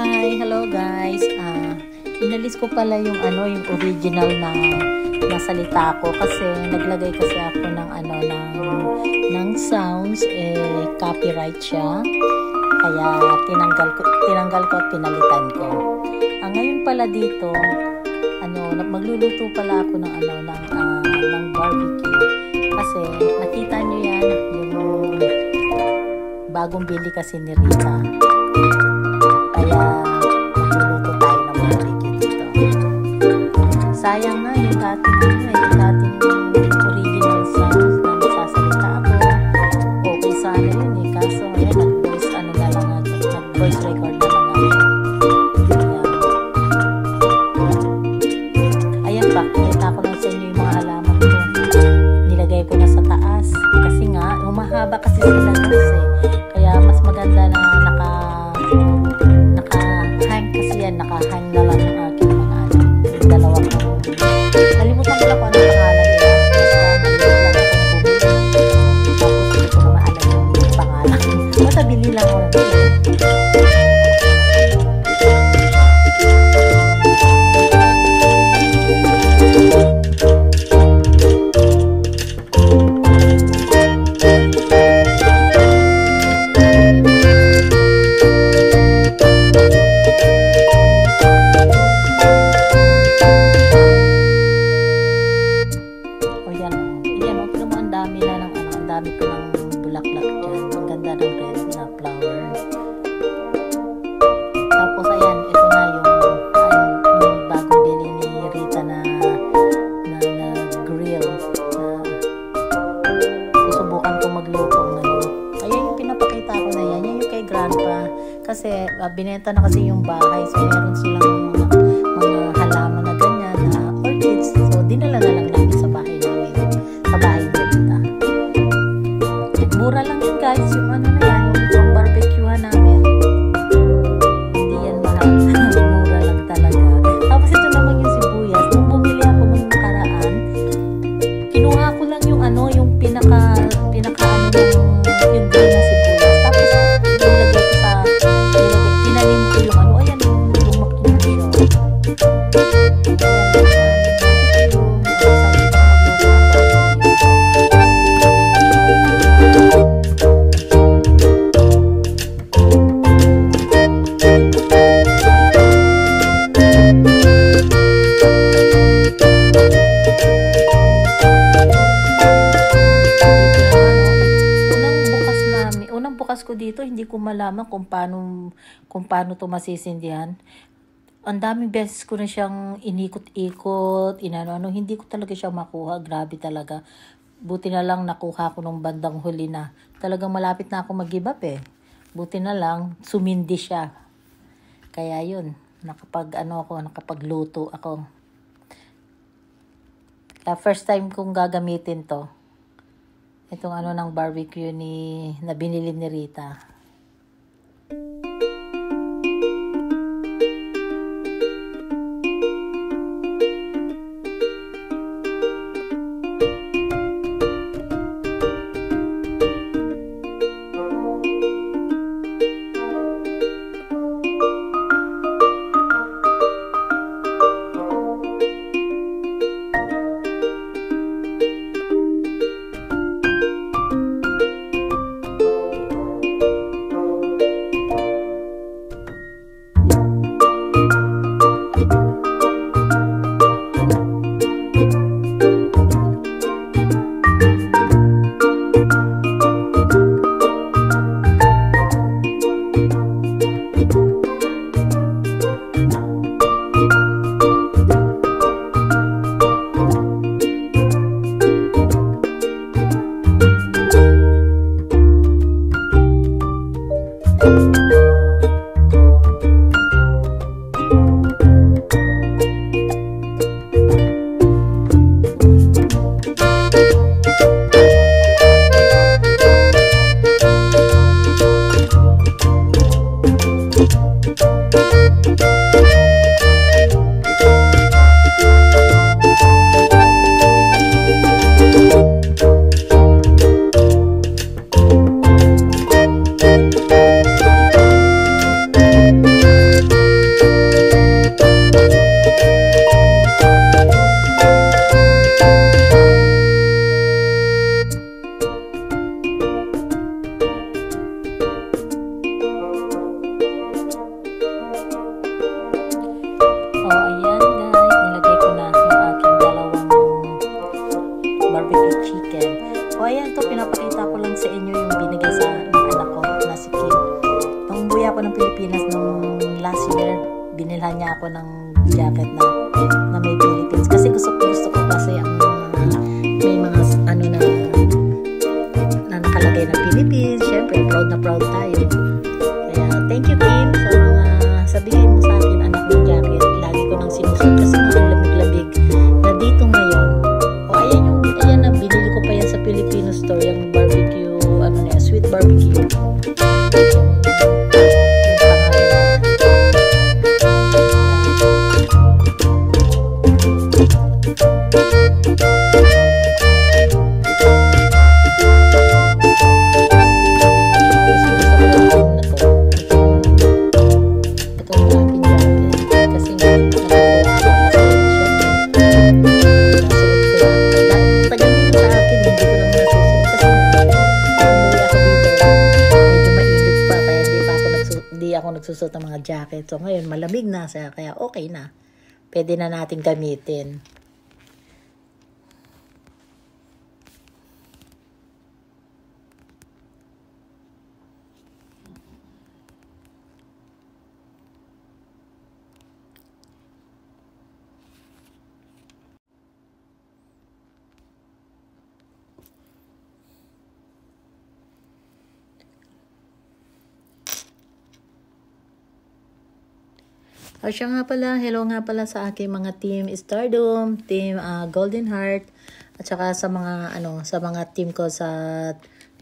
Hi, hello guys. Inalis ko pala yung yung original na salita ko kasi naglagay kasi ako ng sounds, copyright siya. Kaya tinanggal ko at pinalitan ko. Ngayon pala dito, magluluto pala ako ng barbecue. Kasi nakita nyo yan, yung bagong bili kasi ni Rita. Kaya magluluto tayo ng barbecue dito. Sayang na yung dating original sounds na nagsasalita ako. Okay sana yun kaso nag-voice nag-voice record na lang ako. Ayan pa, kita ko lang sa inyo yung mga halaman ko. Nilagay ko na sa taas kasi nga humahaba kasi sila guys kaya mas maganda na nakahang na lang ng aking mga yung dalawang nalimutan ko lang kung anong pangalan nila basta maliit lang akong bumili tapos hindi ko na maalam yung pangalan basta bili lang ako dami ko ng bulaklak dyan. Ang ganda ng red na flower. Tapos ayan, ito na yung bagong bili ni Rita na grill. Susubukan ko magluto ngayon. Ayan yung pinapakita ko na yan. Yan yung kay grandpa. Kasi binenta na kasi yung bahay. So meron silang mga halaman na ganyan na orchids. So dinala na lang namin sa bahay namin. Sa bahay ni Rita. Mura lang yun guys, yung na yan, yung barbecuehan namin. Hindi yan mahal. Mura lang talaga. Tapos ito naman yung sibuyas. Nung bumili ako nung nakaraan, kinuha ko lang yung yung pinaka yung green na sibuyas. Tapos nilagay ko tinanim ko yung ayan yung lumaki na siya. Ko dito, hindi ko malaman kung paano to masisindihan. Ang daming beses ko na siyang inikot-ikot, hindi ko talaga siya makuha. Grabe talaga. Buti na lang nakuha ko nung bandang huli na. Talagang malapit na ako mag-give up Buti na lang, sumindi siya. Kaya yun, nakapagluto ako. Kaya first time kong gagamitin to. Itong ng barbecue na binili ni Rita. Pilipinas nung last year. Binilhan niya ako ng jacket na may Philippines. Kasi gusto ko kasi ang may mga ano na nakalagay na Philippines. Siyempre, proud na proud tayo. Kaya, thank you, Kim, sa mga sabihin mo sa akin, anak ng jacket. Lagi ko nang sinusuot kasi nga lamig-lamig na dito ngayon. O, ayan na, binili ko pa yan sa Filipino store, yung barbecue, ano na yan, sweet barbecue. Nagsusot ng mga jacket. So, ngayon, malamig na siya. Kaya, okay na. Pwede na natin gamitin. O siya nga pala, hello nga pala sa aking mga team Stardom, team Golden Heart, at saka sa mga sa mga team ko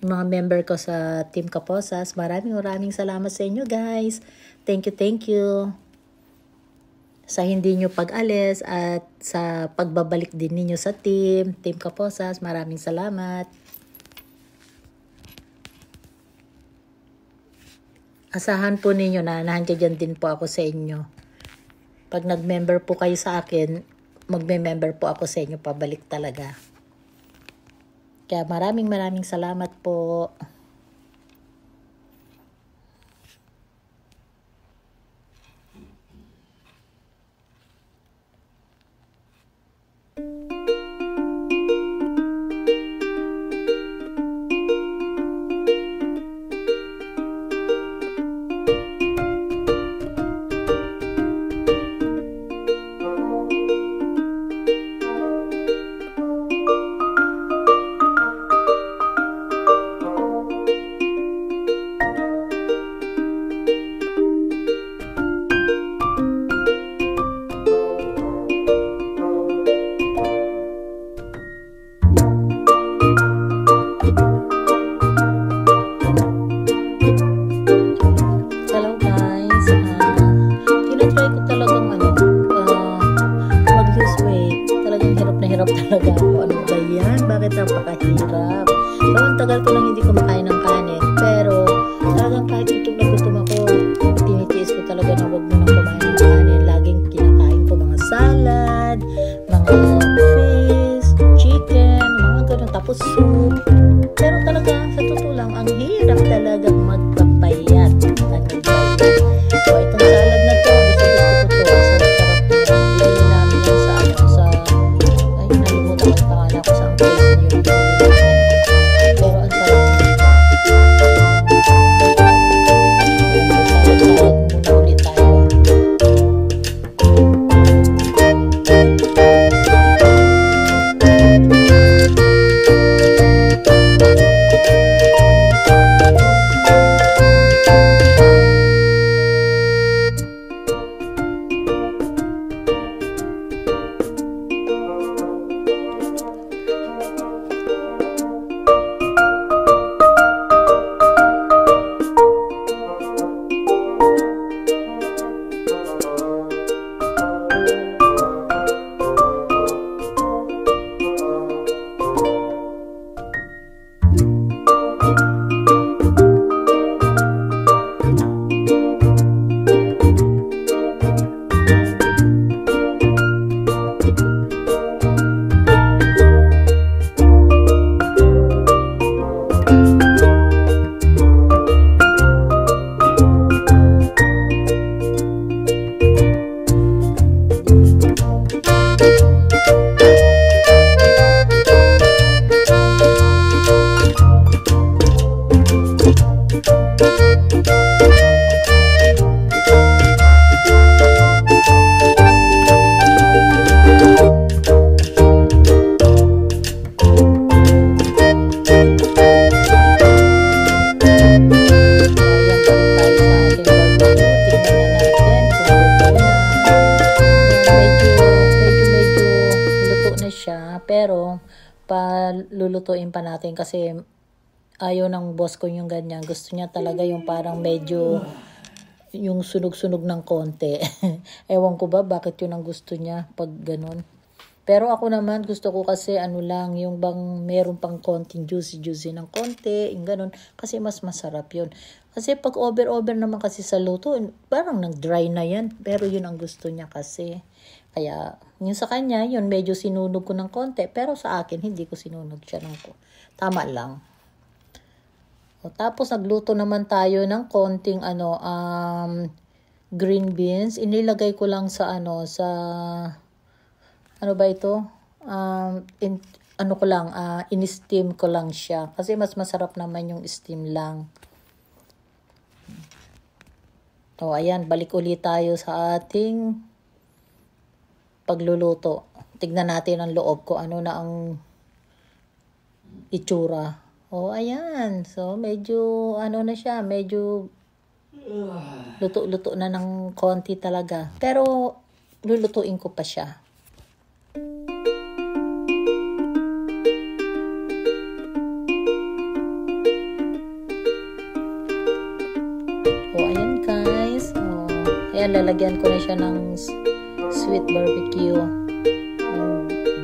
mga member ko sa Team Kaposas. Maraming salamat sa inyo, guys. Thank you. Sa hindi nyo pag-alis at sa pagbabalik din ninyo sa Team Kaposas. Maraming salamat. Asahan po ninyo na nandiyan din po ako sa inyo. Pag nag-member po kayo sa akin, magme-member po ako sa inyo pabalik talaga. Kaya maraming salamat po. Talaga ako, ano ba yan? Bakit napakahirap? So, ang tagal ko lang hindi kumakain ng kanin. Pero, talagang kahit gutom ako, tinitiis ko talaga na huwag mo nang kumain ng kanin. Laging kinakain ko mga salad, mga fish, chicken, mga ganun, tapos soup. Pero talaga, sa totoo lang, ang hirap talaga magpapayat. So, itong salad na to, gusto ko to. Sarap-sarap to. Bili namin yan sa nalimutan ko yung pangalan ko sa ang place yun. Pero ang sarap. lulutuin pa natin kasi ayaw ng boss ko yung ganyan. Gusto niya talaga yung parang medyo yung sunog-sunog ng konti. Ewan ko ba bakit yun ang gusto niya pag ganun. Pero ako naman gusto ko kasi ano lang, yung bang meron pang konting juicy ng konti, yung ganun. Kasi mas masarap yun. Kasi pag over naman kasi sa luto, parang nag-dry na yan. Pero yun ang gusto niya kasi. Kaya yung sa kanya, yun medyo sinunog ko ng konti. Pero sa akin, hindi ko sinunog siya ng tama lang. O, tapos nagluto naman tayo ng konting green beans. Inilagay ko lang sa ano ba ito? In-steam ko lang siya. Kasi mas masarap naman yung steam lang. O, ayan, balik ulit tayo sa ating pagluluto. Tignan natin ang loob ko. Ano na ang itsura. O, ayan. So, medyo, na siya, medyo luto-luto na ng konti talaga. Pero, lulutuin ko pa siya. Ayan, lalagyan ko na siya ng sweet barbecue.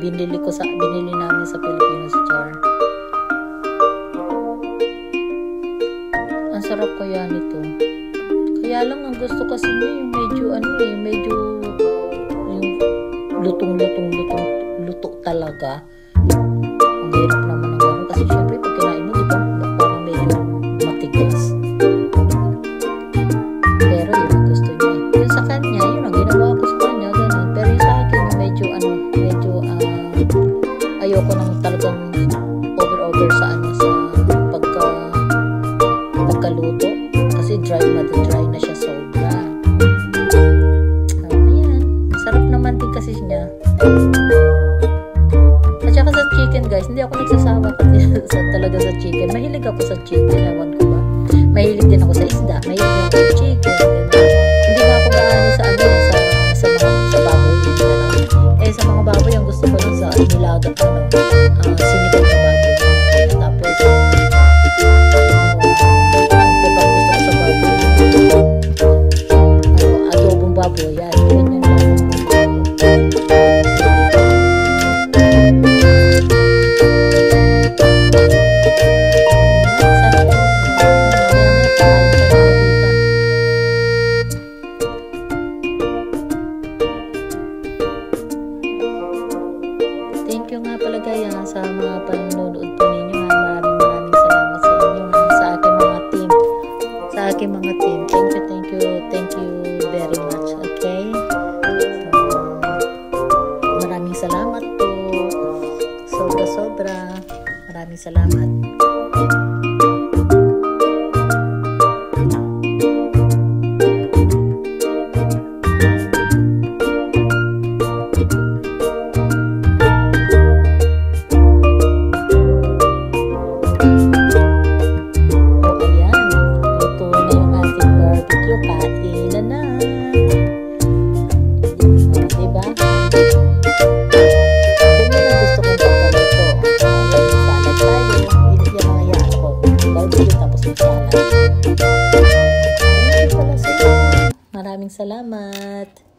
Binili namin sa Pilipinas jar. Ang sarap kaya nito. Kaya lang ang gusto kasi niya yung medyo yung luto talaga. Ang hirap naman ng gano'n kasi syempre pag kinain mo, di ba, parang medyo matigas. Ayoko nang talagang over sa pagkaluto kasi dry na siya sobra. Ayan, sarap naman din kasi niya. At saka sa chicken guys, hindi ako nagsasawa kasi talaga sa chicken. Mahilig ako sa chicken, ewan ko ba. Mahilig din ako sa isda, mahilig ako sa chicken. Hindi ba ako gaano sa baboy. Sa mga baboy, ang gusto ko lang sa nilaga, sinigang na baboy. Tapos, gusto ko sa baboy. Adobong baboy, yan. Ganyan lang. Thank you nga pala guys sa mga panonood po ninyo. Maraming salamat sa inyo sa aking mga team. Thank you very much. Okay? So, maraming salamat po. Sobra. Maraming salamat. Maraming salamat.